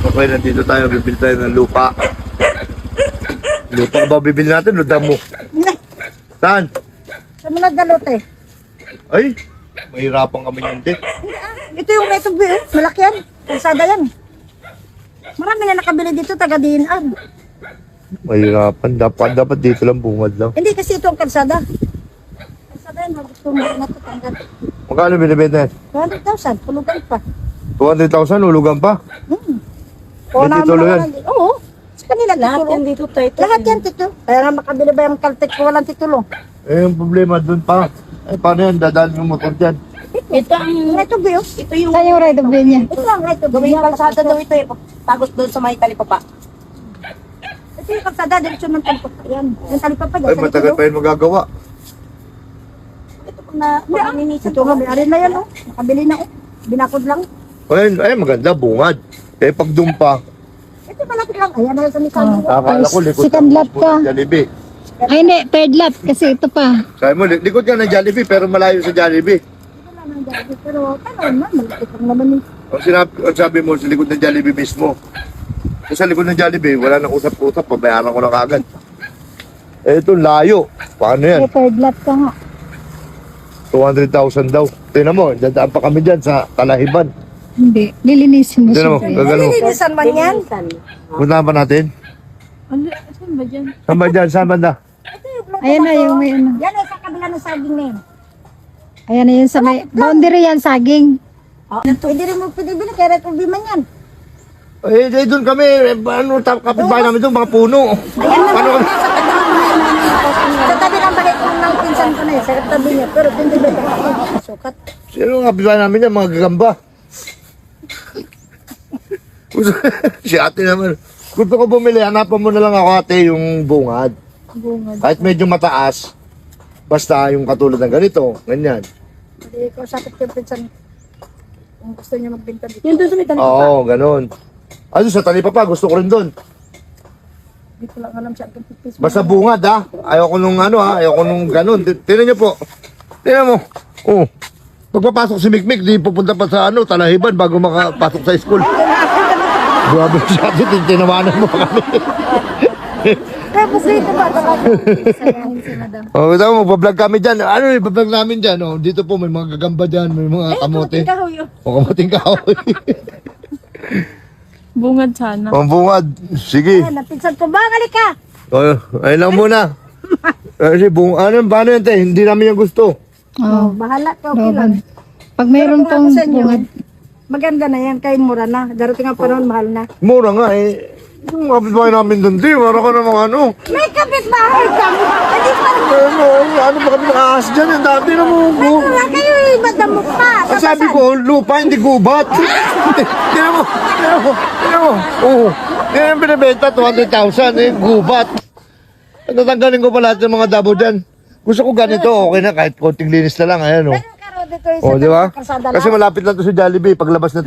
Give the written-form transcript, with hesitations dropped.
Okay, nandito tayo. Bibili tayo ng lupa. Lupa ba bibili natin? Luda mo. Saan? Sa mga dalote. Ay, mahirapan kami yun din. Ito yung right of way, eh. Malaki yan. Kalsada yan. Marami na nakabili dito, taga-DNR. Mahirapan. Dapat dito lang bungad lang. Hindi kasi ito ang kalsada. Kalsada yan, gusto mo na ito tanggal. Magkano binibenta yan? 200,000, pulugan pa. 200,000, ulugan pa. Oo, May titulo yan? Oo. Sa kanila, Lahat titulo. yan dito, title. Lahat yan, titulo. Kaya nga makabili ba yung Caltech ko walang titulo? Eh, yung problema dun pa. Eh, paano yan? Dadaan yung motor dyan. Ito ang, Right of way, oh. ito yung, Saan yung right of way niya? Ito ang right of way. gawing kalsada daw ito eh. Tagos doon sa may talipapa. Ito yung kalsada, direksyon ng talipapa. Yan. Yung talipapa dyan. Ay, matagal pa yun magagawa. Ito pag na, Hindi, pag ninisan ito nga, may ari na yan, oh. Nakabili na, oh. Binakod lang. Ay, maganda, bungad. Eh, pag dun pa, Ito malapit lang. Ayan na yan sa Mikado. akala ko likod Second lap ka. Jollibee. Ay, hindi. Third lap. Kasi ito pa. Sabi mo, likod ka ng Jollibee, pero malayo sa Jollibee. Ito lang ang gabi. Pero, ano naman, malapit lang naman yung Ang sabi mo, sa likod ng Jollibee mismo. Kasi sa likod ng Jollibee, wala nang usap-usap, pabayaran ko na kagad. Eh, ito, layo. Paano yan? May third lap ka nga. 200,000 daw. Tingnan mo, dadaan pa kami dyan sa Kalahiban. Hindi. Lilinisin mo Tingnan mo, siya. gagano mo. nilinisan man yan. Puntahan pa natin. Saan ba dyan? Saan ba dyan? Saan banda? Ayan na yung may ano. Yan ay sa kabila ng saging na yan. Ayan na yun sa may boundary yan, saging. Pwede rin mo pinibili, kaya rin problema yan. Eh, doon kami. Ano, kapitbahay namin doon, mga puno. Paano kami? Sa tabi ng bahay ko ng pinsan ko na eh, sa tabi niya. Pero pinibili ko ako. Sukat. Sino ang kapitbahay namin yan? Mga gagamba. Si ate naman. Gusto ko bumili, hanapan mo na lang ako ate yung bungad. Kahit medyo mataas, basta yung katulad ng ganito, ganyan. Hindi ko sakit yung pinsan. Kung gusto niya magbenta dito. Yun doon sa may talipapa. Oo, ganun. Ano sa talipapa, gusto ko rin doon. Hindi ko lang alam siya. Basta bungad ha. Ayoko nung ano ha, ayoko nung ganun. Tingnan niyo po. Tingnan mo. Oh. Pagpapasok si Mikmik, di pupunta pa sa ano, Talahiban bago makapasok sa school. Grabe siya, tinawanan mo kami. Kaya bukrito ba? Salahin si madam. Oh, ito mo, magbablog kami dyan. Ano yung bablog namin dyan? Oh, dito po may mga gagamba dyan, may mga kamote. O kamoting kahoy. Bungad sana. Pambungad. Sige. Ayan, napinsan ko ba? Halik ka! Oh, ayun lang muna. Kasi paano yan, te? Hindi namin yung gusto. Oo. Bahala ka, okay lang. Pag mayroon Pero pong ako sa inyo, bungad. maganda na yan, kay mura na. Darating ang panahon, mahal na. Mura nga eh. Yung kapitbahay namin doon, di. Mara ka namang ano. May kapitbahay ka mo! Hindi pa Ano ba kami nakaas dyan? Ang dati na mo. wala kayo eh, madamok pa! Ang sabi ko, lupa, hindi gubat. Tingnan mo. Oo. Yan yung binibenta, 200,000 eh, gubat. Tatanggalin ko pa lahat ng mga dabo dyan. Gusto ko ganito, okay na, kahit konting linis na lang, ayan o. Meron ka raw dito O, di ba? kalsada Kasi lang. malapit lang to sa Jollibee, paglabas na to,